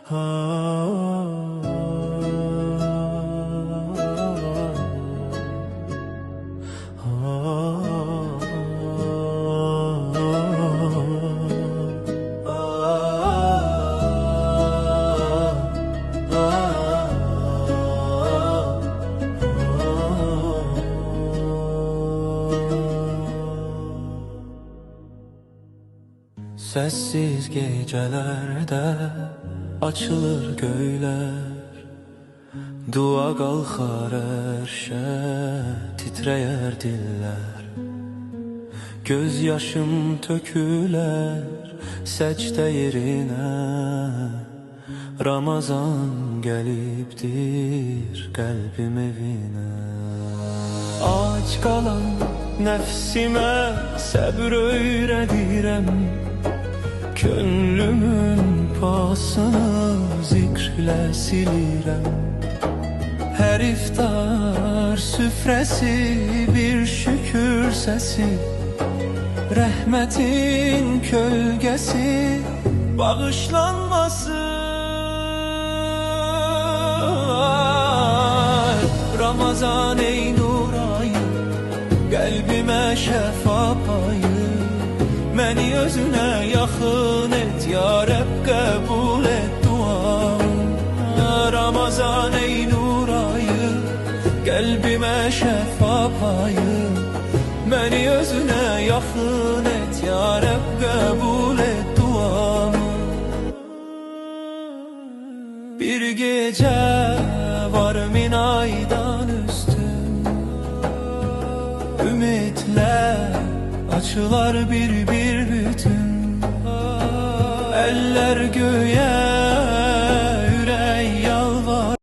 Sessiz gecelerde açılır göyler, dua kalkar erşe, titreyer diller. Gözyaşım töküler secde yerine, Ramazan gelipdir kalbim evine. Aç kalan nefsime sabr öğredirem, Könlümün pasını zikirle silirem. Her iftar süfresi bir şükür sesi, Rahmetin kölgesi bağışlanması. Ramazan ey nur ayı, kalbime şefa payı. Məni özüne yaxın et ya Rab, qəbul et duamı. Ramazan ey nur ayı, qəlbimə şəfa payı. Məni özüne yaxın et ya Rab, qəbul et duamı. Bir gecə var min aydan üstün, ümitlər açılar bir bütün. Eller göğe